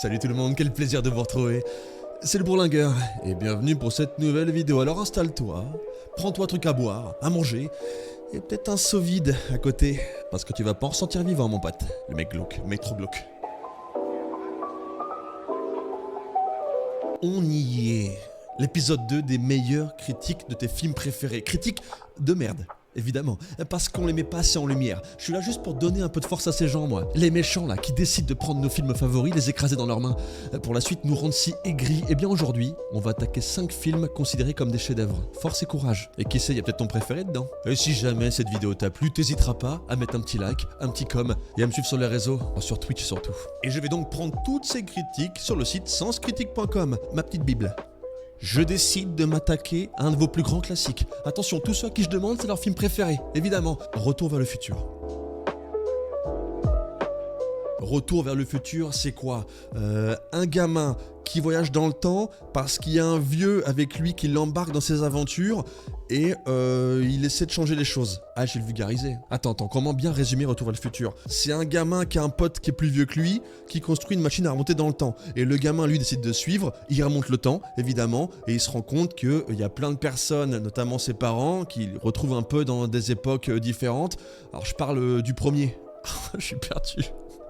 Salut tout le monde, quel plaisir de vous retrouver. C'est le Bourlingueur, et bienvenue pour cette nouvelle vidéo. Alors installe-toi, prends-toi un truc à boire, à manger, et peut-être un seau vide à côté, parce que tu vas pas en ressentir vivant mon pote. Le mec glauque, le mec trop glauque. On y est. L'épisode 2 des meilleures critiques de tes films préférés. Critiques de merde, évidemment, parce qu'on les met pas assez en lumière. Je suis là juste pour donner un peu de force à ces gens, moi. Les méchants, là, qui décident de prendre nos films favoris, les écraser dans leurs mains, pour la suite nous rendre si aigris. Et bien aujourd'hui, on va attaquer 5 films considérés comme des chefs-d'œuvre. Force et courage. Et qui sait, il y a peut-être ton préféré dedans. Et si jamais cette vidéo t'a plu, t'hésiteras pas à mettre un petit like, un petit com, et à me suivre sur les réseaux, sur Twitch surtout. Et je vais donc prendre toutes ces critiques sur le site senscritique.com, ma petite bible. Je décide de m'attaquer à un de vos plus grands classiques. Attention, tous ceux à qui je demande, c'est leur film préféré. Évidemment, Retour vers le futur. Retour vers le futur, c'est quoi? Un gamin qui voyage dans le temps parce qu'il y a un vieux avec lui qui l'embarque dans ses aventures et il essaie de changer les choses. Ah, j'ai le vulgarisé. Attends, comment bien résumer Retour vers le futur? C'est un gamin qui a un pote qui est plus vieux que lui, qui construit une machine à remonter dans le temps. Et le gamin, lui, décide de suivre, il remonte le temps, évidemment, et il se rend compte qu'il y a plein de personnes, notamment ses parents, qu'il retrouve un peu dans des époques différentes. Alors, je parle du premier. Je suis perdu.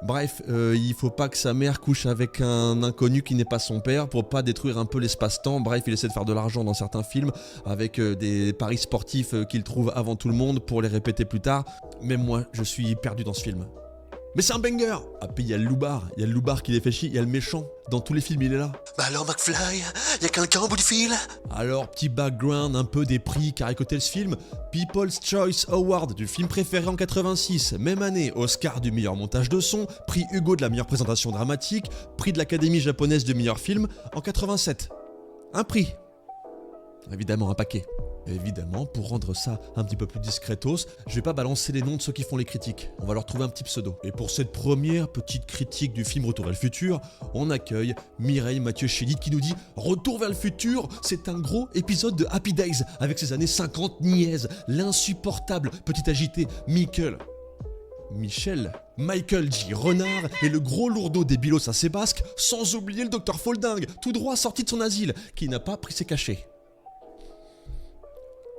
Bref, il faut pas que sa mère couche avec un inconnu qui n'est pas son père pour pas détruire un peu l'espace-temps. Bref, il essaie de faire de l'argent dans certains films avec des paris sportifs qu'il trouve avant tout le monde pour les répéter plus tard. Même moi, je suis perdu dans ce film. Mais c'est un banger! Ah, puis il y a le loupard qui les fait chier, il y a le méchant. Dans tous les films, il est là. Bah alors McFly, y a quelqu'un au bout du fil? Alors, petit background un peu des prix qu'a récolté ce film. People's Choice Award du film préféré en 86. Même année, Oscar du meilleur montage de son, prix Hugo de la meilleure présentation dramatique, prix de l'Académie japonaise du meilleur film en 87. Un prix. Évidemment, un paquet. Évidemment, pour rendre ça un petit peu plus discretos, je vais pas balancer les noms de ceux qui font les critiques. On va leur trouver un petit pseudo. Et pour cette première petite critique du film Retour vers le futur, on accueille Mireille Mathieu-Chédid qui nous dit « Retour vers le futur, c'est un gros épisode de Happy Days avec ses années 50 niaises, l'insupportable petit agité Michael J. Renard et le gros lourdeau des bilos assez basques, sans oublier le docteur Folding, tout droit sorti de son asile, qui n'a pas pris ses cachets. »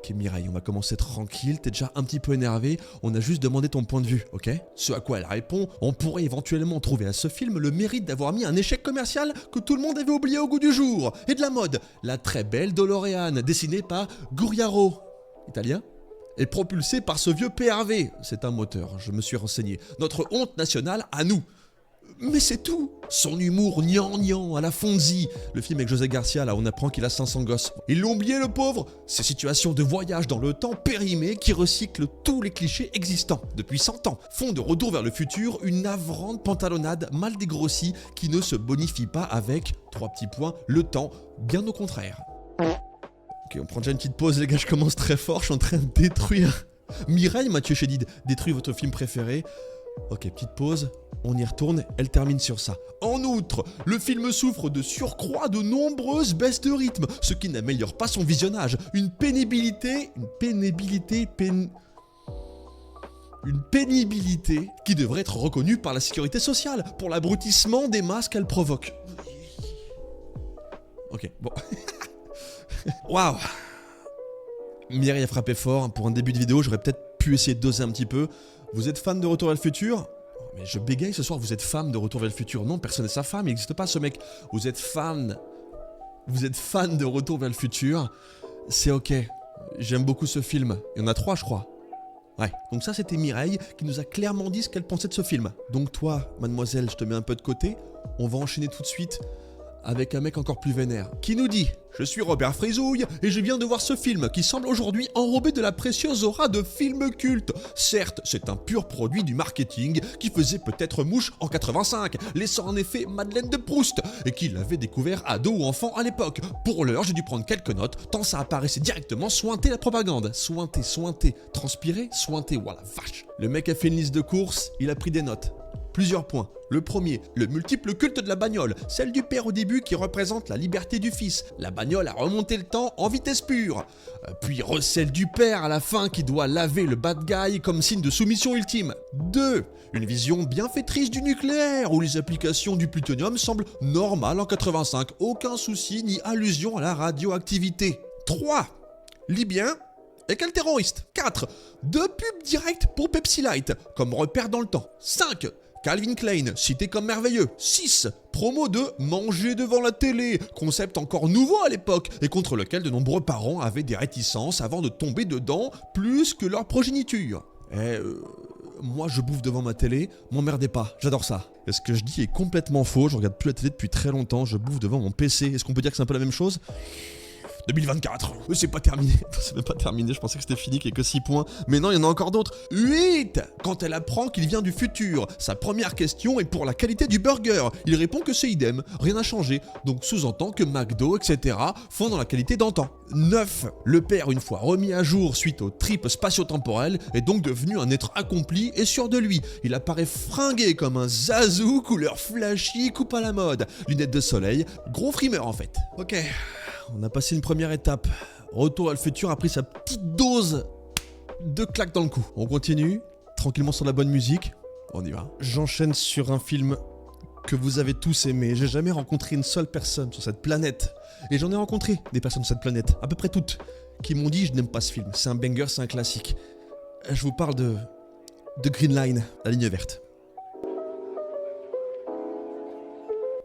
Ok Mireille, on va commencer tranquille, t'es déjà un petit peu énervé, on a juste demandé ton point de vue, ok? Ce à quoi elle répond, on pourrait éventuellement trouver à ce film le mérite d'avoir mis un échec commercial que tout le monde avait oublié au goût du jour, et de la mode, la très belle DeLorean, dessinée par Gugliaro, italien, et propulsée par ce vieux PRV, c'est un moteur, je me suis renseigné, notre honte nationale à nous. Mais c'est tout. Son humour gnangnan à la Fonzie. Le film avec José Garcia, là, on apprend qu'il a 500 gosses. Ils l'ont oublié, le pauvre. Ces situations de voyage dans le temps périmées qui recyclent tous les clichés existants depuis 100 ans font de Retour vers le futur une navrante pantalonnade mal dégrossie qui ne se bonifie pas avec, 3 petits points, le temps, bien au contraire. Ok, on prend déjà une petite pause, les gars, je commence très fort, je suis en train de détruire. Mireille Mathieu-Chédid détruit votre film préféré. Ok, petite pause, on y retourne, elle termine sur ça. En outre, le film souffre de surcroît de nombreuses baisses de rythme, ce qui n'améliore pas son visionnage. Une pénibilité qui devrait être reconnue par la sécurité sociale pour l'abrutissement des masses qu'elle provoque. Ok, bon. Waouh! Mireille a frappé fort, pour un début de vidéo, j'aurais peut-être pu essayer de doser un petit peu. Vous êtes fan de Retour vers le futur? Mais je bégaye ce soir, vous êtes fan de Retour vers le futur? Non, personne n'est sa femme, il n'existe pas ce mec. Vous êtes fan de Retour vers le futur? C'est ok, j'aime beaucoup ce film. Il y en a 3 je crois. Ouais, donc ça c'était Mireille qui nous a clairement dit ce qu'elle pensait de ce film. Donc toi, mademoiselle, je te mets un peu de côté, on va enchaîner tout de suite avec un mec encore plus vénère, qui nous dit « Je suis Robert Frizouille et je viens de voir ce film qui semble aujourd'hui enrobé de la précieuse aura de film culte. Certes, c'est un pur produit du marketing qui faisait peut-être mouche en 85, laissant en effet Madeleine de Proust, et qui l'avait découvert ado ou enfant à l'époque. Pour l'heure, j'ai dû prendre quelques notes, tant ça apparaissait directement sointer la propagande. Sointer, transpirer, sointer, voilà, vache. Le mec a fait une liste de courses, il a pris des notes. Plusieurs points. Le premier, le multiple culte de la bagnole, celle du père au début qui représente la liberté du fils, la bagnole a remonté le temps en vitesse pure. Puis recelle du père à la fin qui doit laver le bad guy comme signe de soumission ultime. 2. Une vision bienfaitrice du nucléaire où les applications du plutonium semblent normales en 85, aucun souci ni allusion à la radioactivité. 3. Libyen égale terroriste. 4. 2 pubs directs pour Pepsi Light, comme repère dans le temps. 5. Calvin Klein, cité comme merveilleux. 6. Promo de manger devant la télé, concept encore nouveau à l'époque et contre lequel de nombreux parents avaient des réticences avant de tomber dedans plus que leur progéniture. Moi je bouffe devant ma télé, m'emmerdez pas, j'adore ça. Et ce que je dis est complètement faux, je regarde plus la télé depuis très longtemps, je bouffe devant mon PC, est-ce qu'on peut dire que c'est un peu la même chose ? 2024, c'est pas terminé, c'est même pas terminé, je pensais que c'était fini, qu'il y a que 6 points, mais non, il y en a encore d'autres. 8. Quand elle apprend qu'il vient du futur, sa première question est pour la qualité du burger, il répond que c'est idem, rien n'a changé, donc sous-entend que McDo, etc. font dans la qualité d'antan. 9. Le père, une fois remis à jour suite aux tripes spatio-temporelles, est donc devenu un être accompli et sûr de lui. Il apparaît fringué comme un zazou, couleur flashy, coupe à la mode, lunettes de soleil, gros frimeur en fait. Ok. On a passé une première étape. Retour à le futur a pris sa petite dose de claque dans le cou. On continue, tranquillement sur la bonne musique. On y va. J'enchaîne sur un film que vous avez tous aimé. J'ai jamais rencontré une seule personne sur cette planète. Et j'en ai rencontré des personnes sur cette planète, à peu près toutes, qui m'ont dit je n'aime pas ce film. C'est un banger, c'est un classique. Je vous parle de Green Line, la ligne verte.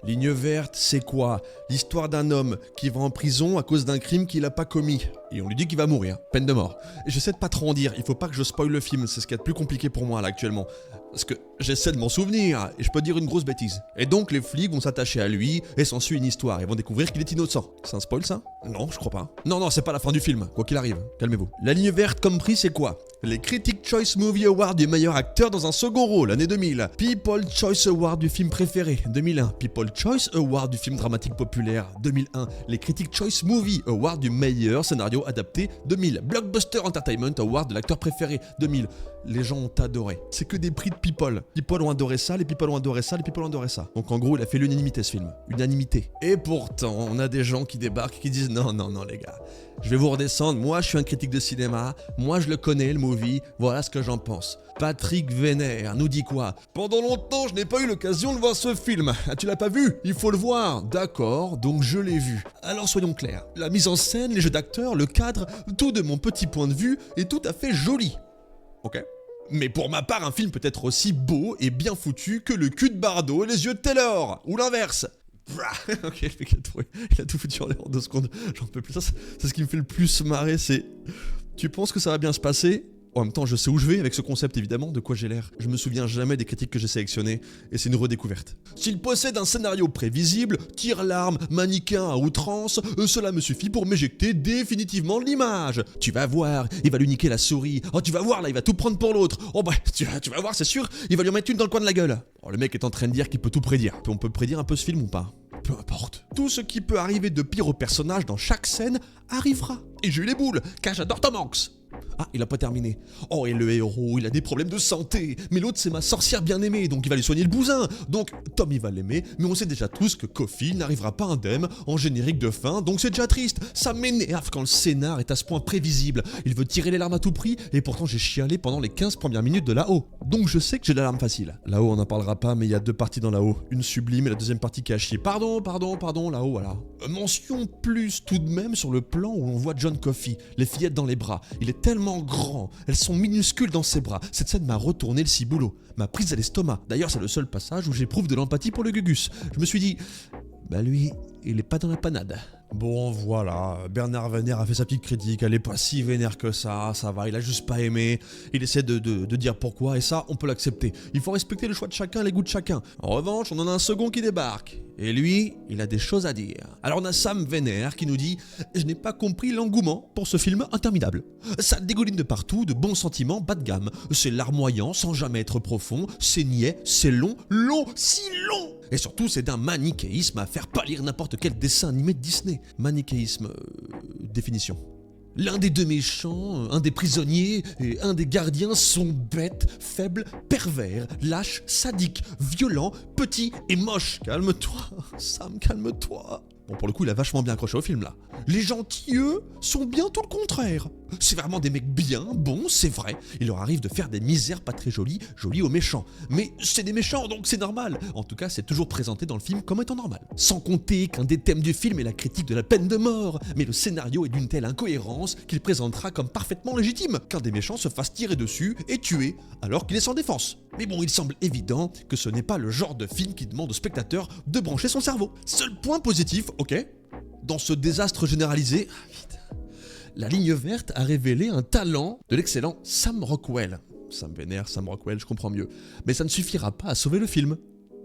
Ligne verte, c'est quoi ? L'histoire d'un homme qui va en prison à cause d'un crime qu'il n'a pas commis. Et on lui dit qu'il va mourir, peine de mort. Et j'essaie de pas trop en dire, il faut pas que je spoil le film, c'est ce qui est le plus compliqué pour moi là actuellement. Parce que j'essaie de m'en souvenir, et je peux dire une grosse bêtise. Et donc les flics vont s'attacher à lui, et s'ensuit une histoire, ils vont découvrir qu'il est innocent. C'est un spoil ça ? Non, je crois pas. Non, c'est pas la fin du film, quoi qu'il arrive, calmez-vous. La ligne verte comme prix, c'est quoi ? Les Critics' Choice Movie Award du meilleur acteur dans un second rôle, année 2000. People Choice Award du film préféré, 2001. People Choice Award du film dramatique populaire, 2001. Les Critics' Choice Movie Award du meilleur scénario adapté, 2000. Blockbuster Entertainment Award de l'acteur préféré, 2000. Les gens ont adoré. C'est que des prix de people. People ont adoré ça, les people ont adoré ça, les people ont adoré ça. Donc en gros, il a fait l'unanimité ce film. Unanimité. Et pourtant, on a des gens qui débarquent qui disent non les gars. Je vais vous redescendre, moi je suis un critique de cinéma, moi je le connais le movie, voilà ce que j'en pense. Patrick Vénère nous dit quoi ? Pendant longtemps je n'ai pas eu l'occasion de voir ce film. Ah, tu l'as pas vu ? Il faut le voir. D'accord, donc je l'ai vu. Alors soyons clairs, la mise en scène, les jeux d'acteurs, le cadre, tout de mon petit point de vue est tout à fait joli. Ok ? Mais pour ma part, un film peut être aussi beau et bien foutu que le cul de Bardot et les yeux de Taylor, ou l'inverse. Ok, le mec il a tout foutu en l'air en 2 secondes, j'en peux plus. Ça, c'est ce qui me fait le plus marrer, c'est... Tu penses que ça va bien se passer ? En même temps, je sais où je vais avec ce concept évidemment, de quoi j'ai l'air. Je me souviens jamais des critiques que j'ai sélectionnées, et c'est une redécouverte. S'il possède un scénario prévisible, tire-larme, manichéen à outrance, cela me suffit pour m'éjecter définitivement de l'image. Tu vas voir, il va lui niquer la souris. Oh, tu vas voir, là, il va tout prendre pour l'autre. Oh bah, tu vas voir, c'est sûr, il va lui en mettre une dans le coin de la gueule. Oh, le mec est en train de dire qu'il peut tout prédire. On peut prédire un peu ce film ou pas ? Peu importe. Tout ce qui peut arriver de pire au personnage dans chaque scène arrivera. Et j'ai eu les boules, car j'adore Tom Hanks. Ah, il a pas terminé. Oh, et le héros, il a des problèmes de santé. Mais l'autre, c'est ma sorcière bien-aimée, donc il va lui soigner le bousin. Donc, Tom, il va l'aimer, mais on sait déjà tous que Coffey n'arrivera pas indemne en générique de fin, donc c'est déjà triste. Ça m'énerve quand le scénar est à ce point prévisible. Il veut tirer les larmes à tout prix, et pourtant j'ai chialé pendant les 15 premières minutes de là-haut. Donc je sais que j'ai la larme facile. Là-haut, on n'en parlera pas, mais il y a 2 parties dans là-haut. Une sublime et la deuxième partie qui a chier. Pardon, là-haut, voilà. Mention plus tout de même sur le plan où on voit John Coffey, les fillettes dans les bras. Il est tellement grand, elles sont minuscules dans ses bras. Cette scène m'a retourné le ciboulot, m'a prise à l'estomac. D'ailleurs, c'est le seul passage où j'éprouve de l'empathie pour le Gugus. Je me suis dit, bah lui, il est pas dans la panade. Bon voilà, Bernard Vénère a fait sa petite critique, elle est pas si vénère que ça va, il a juste pas aimé, il essaie de dire pourquoi, et ça, on peut l'accepter. Il faut respecter le choix de chacun, les goûts de chacun. En revanche, on en a un second qui débarque, et lui, il a des choses à dire. Alors on a Sam Vénère qui nous dit « Je n'ai pas compris l'engouement pour ce film interminable. Ça dégouline de partout, de bons sentiments, bas de gamme. C'est larmoyant, sans jamais être profond, c'est niais, c'est long, si long !» Et surtout, c'est d'un manichéisme à faire pâlir n'importe quel dessin animé de Disney. Manichéisme, définition. L'un des deux méchants, un des prisonniers et un des gardiens sont bêtes, faibles, pervers, lâches, sadiques, violents, petits et moches. Calme-toi, Sam, calme-toi. Bon, pour le coup, il a vachement bien accroché au film, là. Les gentils, eux, sont bien tout le contraire. C'est vraiment des mecs bien, bons, c'est vrai. Il leur arrive de faire des misères pas très jolies aux méchants. Mais c'est des méchants, donc c'est normal. En tout cas, c'est toujours présenté dans le film comme étant normal. Sans compter qu'un des thèmes du film est la critique de la peine de mort. Mais le scénario est d'une telle incohérence qu'il présentera comme parfaitement légitime qu'un des méchants se fasse tirer dessus et tuer alors qu'il est sans défense. Mais bon, il semble évident que ce n'est pas le genre de film qui demande au spectateur de brancher son cerveau. Seul point positif, ok, dans ce désastre généralisé, la ligne verte a révélé un talent de l'excellent Sam Rockwell. Ça me vénère, Sam Rockwell, je comprends mieux. Mais ça ne suffira pas à sauver le film.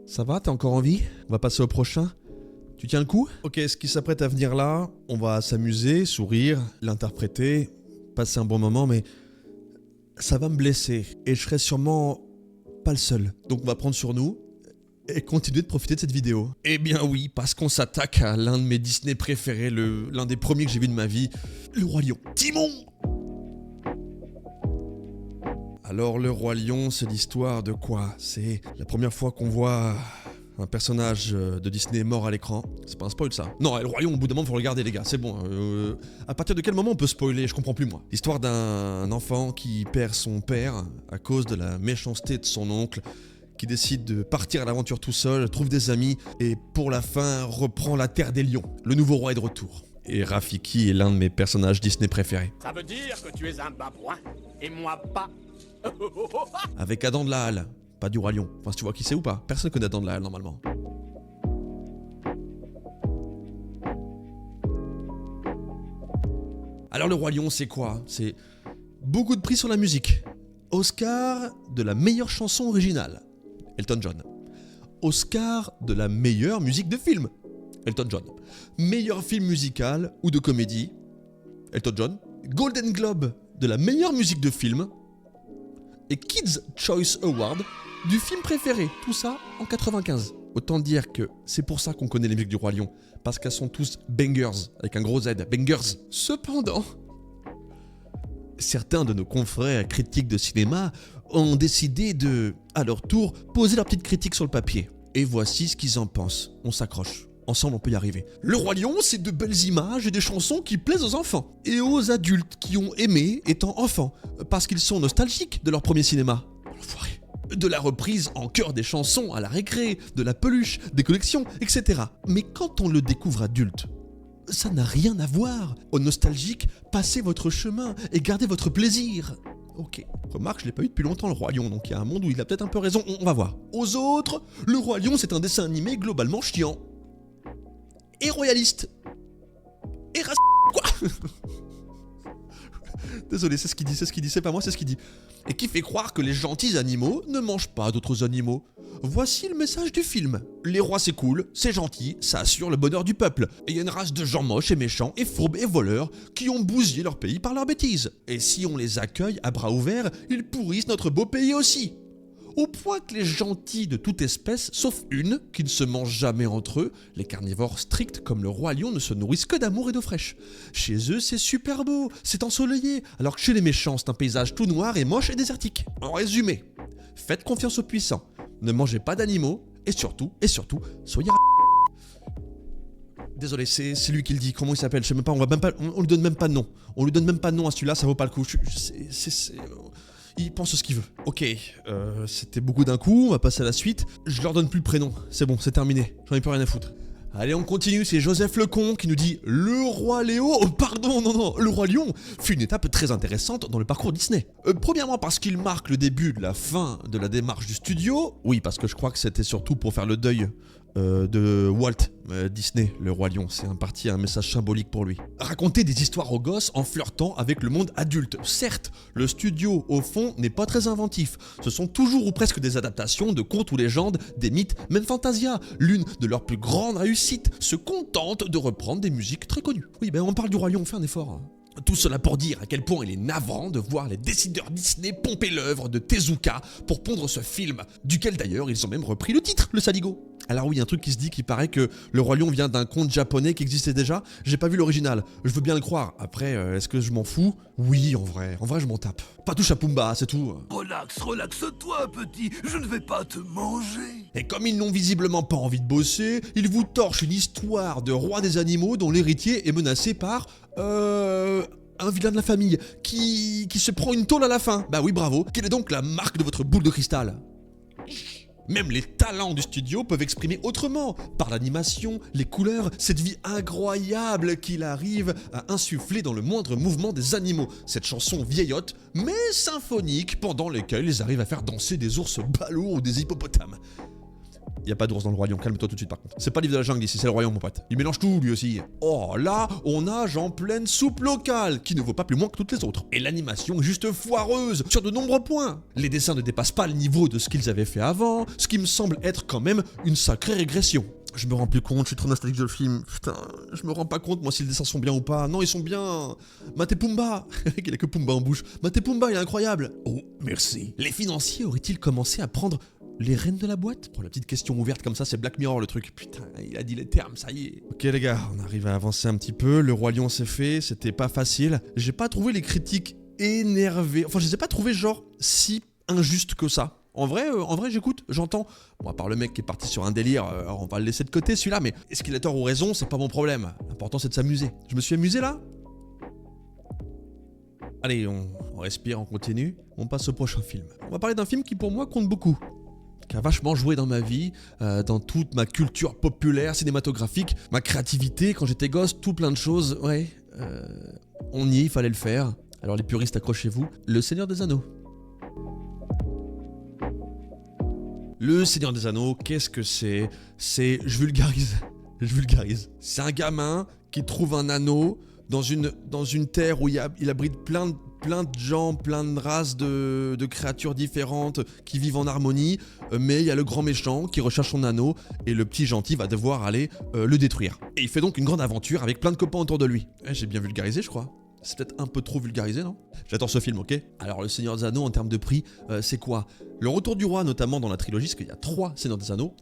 Ça va, t'as encore envie? On va passer au prochain. Tu tiens le coup? Ok, ce qui s'apprête à venir là, on va s'amuser, sourire, l'interpréter, passer un bon moment, mais ça va me blesser. Et je serai sûrement pas le seul. Donc on va prendre sur nous et continuer de profiter de cette vidéo. Eh bien oui, parce qu'on s'attaque à l'un de mes Disney préférés, l'un des premiers que j'ai vu de ma vie, Le Roi Lion. Timon! Alors Le Roi Lion, c'est l'histoire de quoi? C'est la première fois qu'on voit un personnage de Disney mort à l'écran. C'est pas un spoil ça? Non, Le Roi Lion, au bout d'un moment, faut le regarder les gars, c'est bon. À partir de quel moment on peut spoiler? Je comprends plus moi. L'histoire d'un enfant qui perd son père à cause de la méchanceté de son oncle, qui décide de partir à l'aventure tout seul, trouve des amis, et pour la fin, reprend la terre des lions. Le nouveau roi est de retour. Et Rafiki est l'un de mes personnages Disney préférés. Ça veut dire que tu es un babouin, et moi pas. Avec Adam de la Halle, pas du Roi Lion. Enfin, si tu vois qui c'est ou pas. Personne connaît Adam de la Halle, normalement. Alors, Le Roi Lion, c'est quoi? C'est beaucoup de prix sur la musique. Oscar de la meilleure chanson originale. Elton John. Oscar de la meilleure musique de film. Elton John. Meilleur film musical ou de comédie. Elton John. Golden Globe de la meilleure musique de film. Et Kids' Choice Award du film préféré. Tout ça en 95. Autant dire que c'est pour ça qu'on connaît les musiques du Roi Lion. Parce qu'elles sont tous bangers, avec un gros Z, bangers. Cependant, certains de nos confrères critiques de cinéma ont décidé de, à leur tour, poser leur petite critique sur le papier. Et voici ce qu'ils en pensent. On s'accroche. Ensemble, on peut y arriver. Le Roi Lion, c'est de belles images et des chansons qui plaisent aux enfants. Et aux adultes qui ont aimé étant enfants. Parce qu'ils sont nostalgiques de leur premier cinéma. Enfoiré. De la reprise en chœur des chansons à la récré, de la peluche, des collections, etc. Mais quand on le découvre adulte, ça n'a rien à voir. Aux nostalgiques, passez votre chemin et gardez votre plaisir. Ok. Remarque, je l'ai pas eu depuis longtemps, Le Roi Lion, donc il y a un monde où il a peut-être un peu raison, on va voir. Aux autres, Le Roi Lion, c'est un dessin animé globalement chiant. Et royaliste. Et raciste. Quoi? Désolé, c'est ce qu'il dit, c'est pas moi, c'est ce qu'il dit. Et qui fait croire que les gentils animaux ne mangent pas d'autres animaux. Voici le message du film. Les rois c'est cool, c'est gentil, ça assure le bonheur du peuple. Et il y a une race de gens moches et méchants et fourbes et voleurs qui ont bousillé leur pays par leurs bêtises. Et si on les accueille à bras ouverts, ils pourrissent notre beau pays aussi. Au point que les gentils de toute espèce, sauf une, qui ne se mangent jamais entre eux, les carnivores stricts comme le Roi Lion ne se nourrissent que d'amour et d'eau fraîche. Chez eux, c'est super beau, c'est ensoleillé, alors que chez les méchants, c'est un paysage tout noir et moche et désertique. En résumé, faites confiance aux puissants, ne mangez pas d'animaux, et surtout, soyez Désolé, c'est lui qui le dit, comment il s'appelle? Je sais même pas, on lui donne même pas de nom. On lui donne même pas de nom à celui-là, ça vaut pas le coup. Il pense ce qu'il veut. Ok, c'était beaucoup d'un coup, on va passer à la suite. Je leur donne plus le prénom, c'est bon, c'est terminé. J'en ai plus rien à foutre. Allez, on continue, c'est Joseph Lecon qui nous dit « Le Roi Léo, pardon, non, Le Roi Lion fut une étape très intéressante dans le parcours Disney. Premièrement parce qu'il marque le début de la fin de la démarche du studio. Oui, parce que je crois que c'était surtout pour faire le deuil de Walt Disney, Le Roi Lion. C'est un message symbolique pour lui. Raconter des histoires aux gosses en flirtant avec le monde adulte. Certes, le studio, au fond, n'est pas très inventif. Ce sont toujours ou presque des adaptations de contes ou légendes, des mythes, même Fantasia. L'une de leurs plus grandes réussites se contente de reprendre des musiques très connues. Oui, on parle du Roi Lion, on fait un effort. Tout cela pour dire à quel point il est navrant de voir les décideurs Disney pomper l'œuvre de Tezuka pour pondre ce film, duquel d'ailleurs ils ont même repris le titre, le saligo. Alors oui, un truc qui se dit qui paraît que le Roi Lion vient d'un conte japonais qui existait déjà. J'ai pas vu l'original, je veux bien le croire. Après, est-ce que je m'en fous? Oui, en vrai je m'en tape. Pas touche à Pumba, c'est tout. Relaxe-toi, petit, je ne vais pas te manger. Et comme ils n'ont visiblement pas envie de bosser, ils vous torchent une histoire de roi des animaux dont l'héritier est menacé par... un vilain de la famille qui se prend une tôle à la fin. Bah oui, bravo. Quelle est donc la marque de votre boule de cristal? Même les talents du studio peuvent exprimer autrement, par l'animation, les couleurs, cette vie incroyable qu'il arrive à insuffler dans le moindre mouvement des animaux. Cette chanson vieillotte, mais symphonique, pendant lesquelles ils arrivent à faire danser des ours ballots ou des hippopotames. Y a pas d'ours dans le Roi Lion, calme-toi tout de suite par contre. C'est pas Livre de la jungle ici, c'est le Roi Lion mon pote. Il mélange tout lui aussi. Oh là, on nage en pleine soupe locale, qui ne vaut pas plus moins que toutes les autres. Et l'animation est juste foireuse, sur de nombreux points. Les dessins ne dépassent pas le niveau de ce qu'ils avaient fait avant, ce qui me semble être quand même une sacrée régression. Je me rends plus compte, je suis trop nostalgique de le film. Putain, je me rends pas compte moi si les dessins sont bien ou pas. Non, ils sont bien. Mate Pumba. Il a que Pumba en bouche. Mate Pumba, il est incroyable. Oh, merci. Les financiers auraient-ils commencé à prendre les rênes de la boîte? Pour la petite question ouverte comme ça, c'est Black Mirror le truc. Putain, il a dit les termes, ça y est. Ok les gars, on arrive à avancer un petit peu. Le Roi Lion s'est fait, c'était pas facile. J'ai pas trouvé les critiques énervées. Enfin, je les ai pas trouvées genre si injustes que ça. En vrai, j'écoute, j'entends. Bon, à part le mec qui est parti sur un délire, on va le laisser de côté celui-là, mais est-ce qu'il a tort ou raison, c'est pas mon problème. L'important c'est de s'amuser. Je me suis amusé là? Allez, on respire, on continue. On passe au prochain film. On va parler d'un film qui pour moi compte beaucoup, qui a vachement joué dans ma vie, dans toute ma culture populaire, cinématographique, ma créativité, quand j'étais gosse, tout plein de choses, ouais. On y est, il fallait le faire. Alors les puristes, accrochez-vous. Le Seigneur des Anneaux. Le Seigneur des Anneaux, qu'est-ce que c'est? Je vulgarise. C'est un gamin qui trouve un anneau dans une terre où il abrite plein de gens, plein de races de créatures différentes qui vivent en harmonie, mais il y a le grand méchant qui recherche son anneau et le petit gentil va devoir aller le détruire. Et il fait donc une grande aventure avec plein de copains autour de lui. J'ai bien vulgarisé, je crois. C'est peut-être un peu trop vulgarisé, non? J'adore ce film, ok? Alors, le Seigneur des Anneaux, en termes de prix, c'est quoi? Le Retour du Roi, notamment dans la trilogie, parce qu'il y a 3 Seigneurs des Anneaux.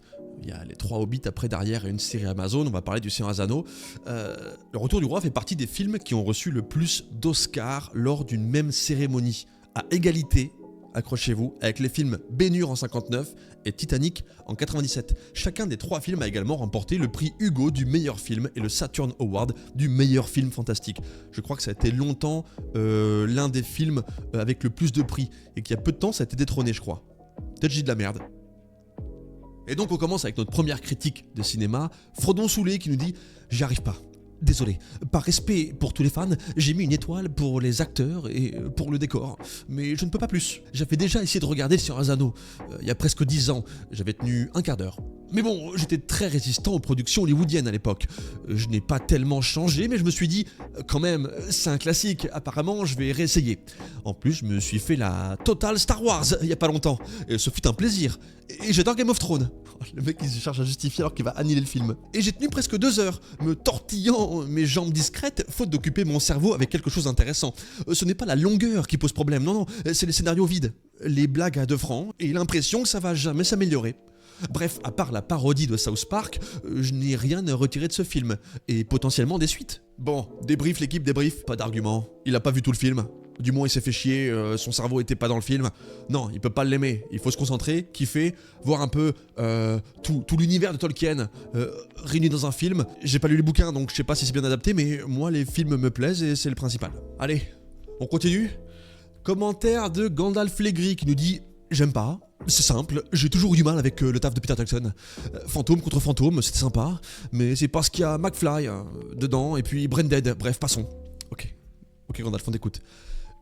Il y a les 3 Hobbits après derrière et une série Amazon, on va parler du Seigneur des Anneaux. Le Retour du Roi fait partie des films qui ont reçu le plus d'Oscars lors d'une même cérémonie, à égalité, accrochez-vous, avec les films Ben-Hur en 59 et Titanic en 97. Chacun des 3 films a également remporté le prix Hugo du meilleur film et le Saturn Award du meilleur film fantastique. Je crois que ça a été longtemps l'un des films avec le plus de prix et qu'il y a peu de temps ça a été détrôné, je crois. Peut-être j'ai de la merde. Et donc on commence avec notre première critique de cinéma, Frodon Soulé qui nous dit « J'y arrive pas. Désolé, par respect pour tous les fans, j'ai mis une étoile pour les acteurs et pour le décor. Mais je ne peux pas plus. J'avais déjà essayé de regarder sur un anneau. Il y a presque 10 ans, j'avais tenu un quart d'heure. Mais bon, j'étais très résistant aux productions hollywoodiennes à l'époque. Je n'ai pas tellement changé, mais je me suis dit, quand même, c'est un classique, apparemment je vais réessayer. En plus, je me suis fait la totale Star Wars il y a pas longtemps. Et ce fut un plaisir. Et j'adore Game of Thrones. Le mec il se cherche à justifier alors qu'il va annihiler le film. Et j'ai tenu presque 2 heures, me tortillant mes jambes discrètes, faute d'occuper mon cerveau avec quelque chose d'intéressant. Ce n'est pas la longueur qui pose problème, non, c'est les scénarios vides, les blagues à 2 francs, et l'impression que ça va jamais s'améliorer. Bref, à part la parodie de South Park, je n'ai rien à retirer de ce film, et potentiellement des suites. Bon, débrief l'équipe, débrief, pas d'argument. Il a pas vu tout le film. Du moins il s'est fait chier, son cerveau était pas dans le film. Non, il peut pas l'aimer, il faut se concentrer, kiffer, voir un peu tout l'univers de Tolkien réuni dans un film. J'ai pas lu les bouquins donc je sais pas si c'est bien adapté, mais moi les films me plaisent et c'est le principal. Allez, on continue. Commentaire de Gandalf Legris qui nous dit « J'aime pas, c'est simple, j'ai toujours eu du mal avec le taf de Peter Jackson. Fantôme contre fantôme, c'était sympa, mais c'est parce qu'il y a McFly dedans et puis Branded, bref, passons. » Ok Gandalf, on t'écoute.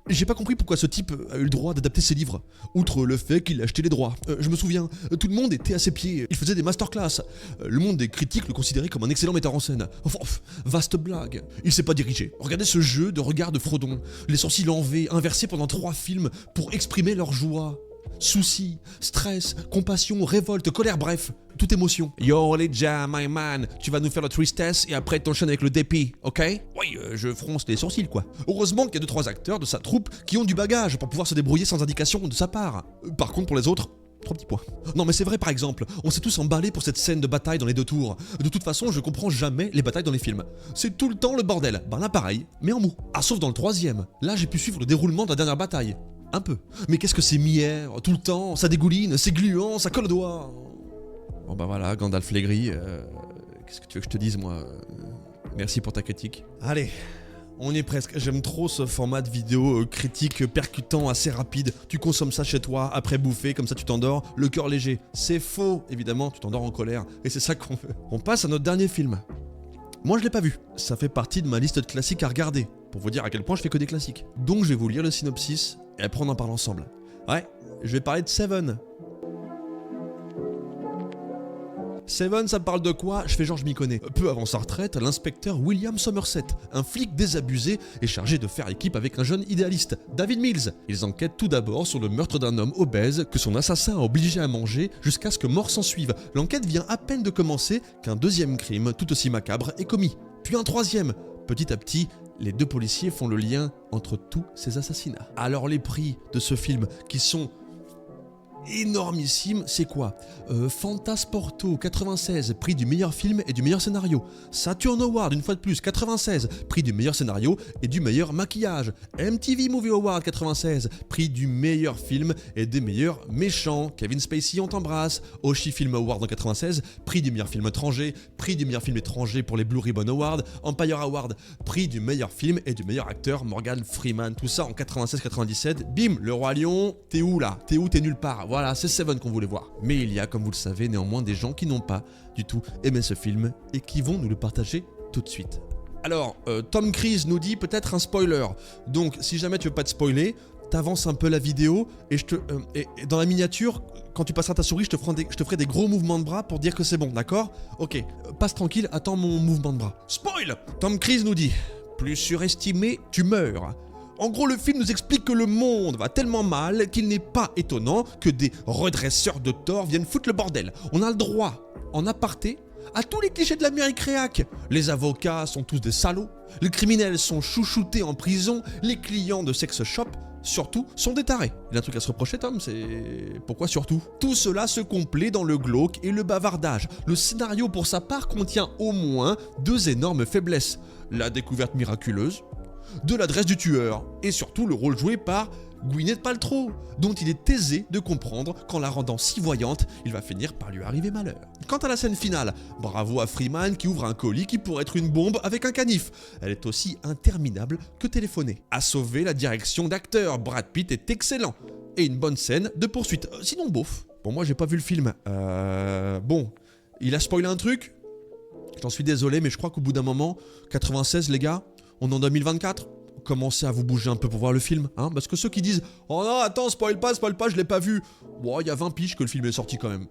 J'ai pas compris pourquoi ce type a eu le droit d'adapter ses livres, outre le fait qu'il a acheté les droits. Je me souviens, tout le monde était à ses pieds, il faisait des masterclass. Le monde des critiques le considérait comme un excellent metteur en scène. Enfin, vaste blague. Il s'est pas dirigé. Regardez ce jeu de regard de Frodon, les sourcils en V, inversés pendant 3 films pour exprimer leur joie. Soucis, stress, compassion, révolte, colère, bref, toute émotion. Yo Leja, my man, tu vas nous faire le tristesse et après t'enchaînes avec le dépit, ok? Oui, je fronce les sourcils quoi. Heureusement qu'il y a 2-3 acteurs de sa troupe qui ont du bagage pour pouvoir se débrouiller sans indication de sa part. Par contre pour les autres, 3 petits points. Non mais c'est vrai par exemple, on s'est tous emballés pour cette scène de bataille dans les 2 tours. De toute façon, je comprends jamais les batailles dans les films. C'est tout le temps le bordel. Ben là pareil, mais en mou. Ah sauf dans le 3e. Là j'ai pu suivre le déroulement de la dernière bataille. Un peu. Mais qu'est-ce que c'est mière, tout le temps, ça dégouline, c'est gluant, ça colle au doigt. Bon bah voilà, Gandalf l'aigri, qu'est-ce que tu veux que je te dise moi Merci pour ta critique. Allez, on y est presque. J'aime trop ce format de vidéo critique percutant, assez rapide. Tu consommes ça chez toi, après bouffer, comme ça tu t'endors, le cœur léger. C'est faux, évidemment, tu t'endors en colère. Et c'est ça qu'on veut. On passe à notre dernier film. Moi je l'ai pas vu. Ça fait partie de ma liste de classiques à regarder. Pour vous dire à quel point je fais que des classiques. Donc je vais vous lire le synopsis et après on en parle ensemble. Ouais, je vais parler de Seven. Seven, ça parle de quoi? Je fais genre je m'y connais. Peu avant sa retraite, l'inspecteur William Somerset, un flic désabusé, est chargé de faire équipe avec un jeune idéaliste, David Mills. Ils enquêtent tout d'abord sur le meurtre d'un homme obèse que son assassin a obligé à manger jusqu'à ce que mort s'ensuive. L'enquête vient à peine de commencer qu'un 2e crime, tout aussi macabre, est commis. Puis un 3e. Petit à petit, les 2 policiers font le lien entre tous ces assassinats. Alors les prix de ce film, qui sont énormissime, c'est quoi? Fantasporto 96, prix du meilleur film et du meilleur scénario. Saturn Award, une fois de plus, 96, prix du meilleur scénario et du meilleur maquillage. MTV Movie Award 96, prix du meilleur film et des meilleurs méchants. Kevin Spacey, on t'embrasse. Oshi Film Award en 96, prix du meilleur film étranger, prix du meilleur film étranger pour les Blue Ribbon Awards. Empire Award, prix du meilleur film et du meilleur acteur, Morgan Freeman. Tout ça en 96-97. Bim, le Roi Lion, t'es où là? T'es où? T'es nulle part. Voilà, c'est Seven qu'on voulait voir. Mais il y a, comme vous le savez, néanmoins des gens qui n'ont pas du tout aimé ce film et qui vont nous le partager tout de suite. Alors, Tom Cruise nous dit peut-être un spoiler. Donc, si jamais tu veux pas te spoiler, t'avances un peu la vidéo et et dans la miniature, quand tu passeras ta souris, je te ferai des gros mouvements de bras pour dire que c'est bon, d'accord? Ok, passe tranquille, attends mon mouvement de bras. Spoil! Tom Cruise nous dit plus surestimé, tu meurs. En gros, le film nous explique que le monde va tellement mal qu'il n'est pas étonnant que des redresseurs de tort viennent foutre le bordel. On a le droit, en aparté, à tous les clichés de l'Amérique réac. Les avocats sont tous des salauds, les criminels sont chouchoutés en prison, les clients de sex shop, surtout, sont des tarés. Il y a un truc à se reprocher, Tom, c'est... Pourquoi surtout? Tout cela se complaît dans le glauque et le bavardage. Le scénario, pour sa part, contient au moins 2 énormes faiblesses. La découverte miraculeuse, de l'adresse du tueur, et surtout le rôle joué par Gwyneth Paltrow, dont il est aisé de comprendre qu'en la rendant si voyante, il va finir par lui arriver malheur. Quant à la scène finale, bravo à Freeman qui ouvre un colis qui pourrait être une bombe avec un canif. Elle est aussi interminable que téléphonée. À sauver la direction d'acteur, Brad Pitt est excellent, et une bonne scène de poursuite, sinon beauf. Bon, moi j'ai pas vu le film, bon, il a spoilé un truc, j'en suis désolé, mais je crois qu'au bout d'un moment, 96 les gars, on est en 2024, commencez à vous bouger un peu pour voir le film, hein, parce que ceux qui disent « Oh non, attends, spoil pas, je l'ai pas vu », bon, il y a 20 piges que le film est sorti quand même.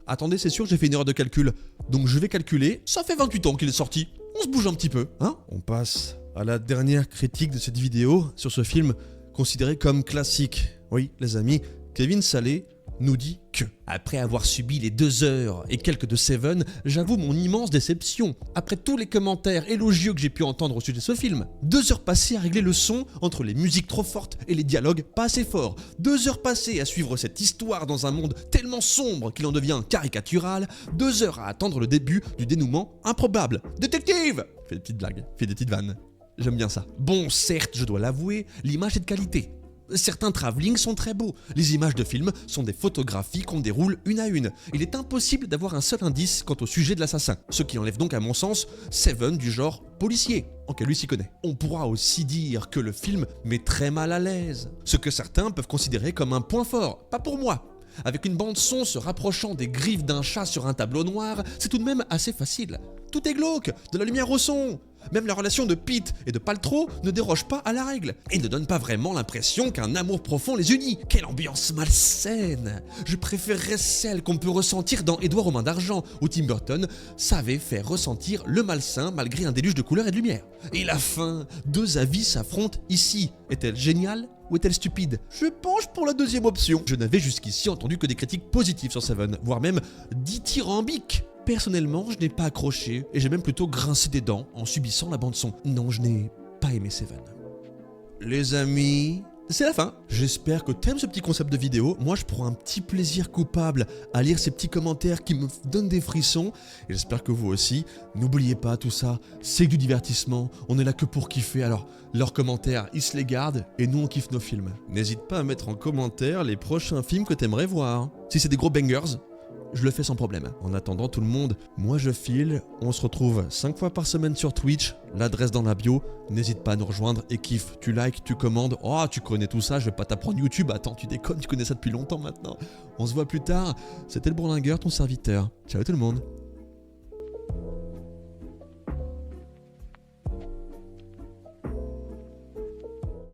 Attendez, c'est sûr, j'ai fait une erreur de calcul, donc je vais calculer, ça fait 28 ans qu'il est sorti, on se bouge un petit peu, hein. On passe à la dernière critique de cette vidéo sur ce film considéré comme classique. Oui, les amis, Kevin Salé nous dit que, après avoir subi les 2 heures et quelques de Seven, j'avoue mon immense déception. Après tous les commentaires élogieux que j'ai pu entendre au sujet de ce film, 2 heures passées à régler le son entre les musiques trop fortes et les dialogues pas assez forts. 2 heures passées à suivre cette histoire dans un monde tellement sombre qu'il en devient caricatural. 2 heures à attendre le début du dénouement improbable. Détective! Fais des petites blagues, fais des petites vannes. J'aime bien ça. Bon, certes, je dois l'avouer, l'image est de qualité. Certains travelling sont très beaux. Les images de film sont des photographies qu'on déroule une à une. Il est impossible d'avoir un seul indice quant au sujet de l'assassin. Ce qui enlève donc à mon sens Seven du genre policier. Ok, lui s'y connaît. On pourra aussi dire que le film met très mal à l'aise. Ce que certains peuvent considérer comme un point fort. Pas pour moi. Avec une bande son se rapprochant des griffes d'un chat sur un tableau noir, c'est tout de même assez facile. Tout est glauque, de la lumière au son. Même la relation de Pitt et de Paltrow ne déroge pas à la règle et ne donne pas vraiment l'impression qu'un amour profond les unit. Quelle ambiance malsaine! Je préférerais celle qu'on peut ressentir dans Édouard aux mains d'argent, où Tim Burton savait faire ressentir le malsain malgré un déluge de couleurs et de lumière. Et la fin, 2 avis s'affrontent ici. Est-elle géniale ou est-elle stupide? Je penche pour la 2e option. Je n'avais jusqu'ici entendu que des critiques positives sur Seven, voire même dithyrambiques. Personnellement, je n'ai pas accroché et j'ai même plutôt grincé des dents en subissant la bande-son. Non, je n'ai pas aimé Seven. Les amis, c'est la fin. J'espère que t'aimes ce petit concept de vidéo. Moi, je prends un petit plaisir coupable à lire ces petits commentaires qui me donnent des frissons. Et j'espère que vous aussi. N'oubliez pas, tout ça, c'est que du divertissement. On est là que pour kiffer. Alors, leurs commentaires, ils se les gardent et nous, on kiffe nos films. N'hésite pas à mettre en commentaire les prochains films que t'aimerais voir. Si c'est des gros bangers, je le fais sans problème. En attendant tout le monde, moi je file, on se retrouve 5 fois par semaine sur Twitch, l'adresse dans la bio, n'hésite pas à nous rejoindre et kiffe, tu likes, tu commandes, oh tu connais tout ça, je vais pas t'apprendre YouTube, attends tu déconnes, tu connais ça depuis longtemps maintenant. On se voit plus tard, c'était le Bourlingueur, ton serviteur. Ciao tout le monde.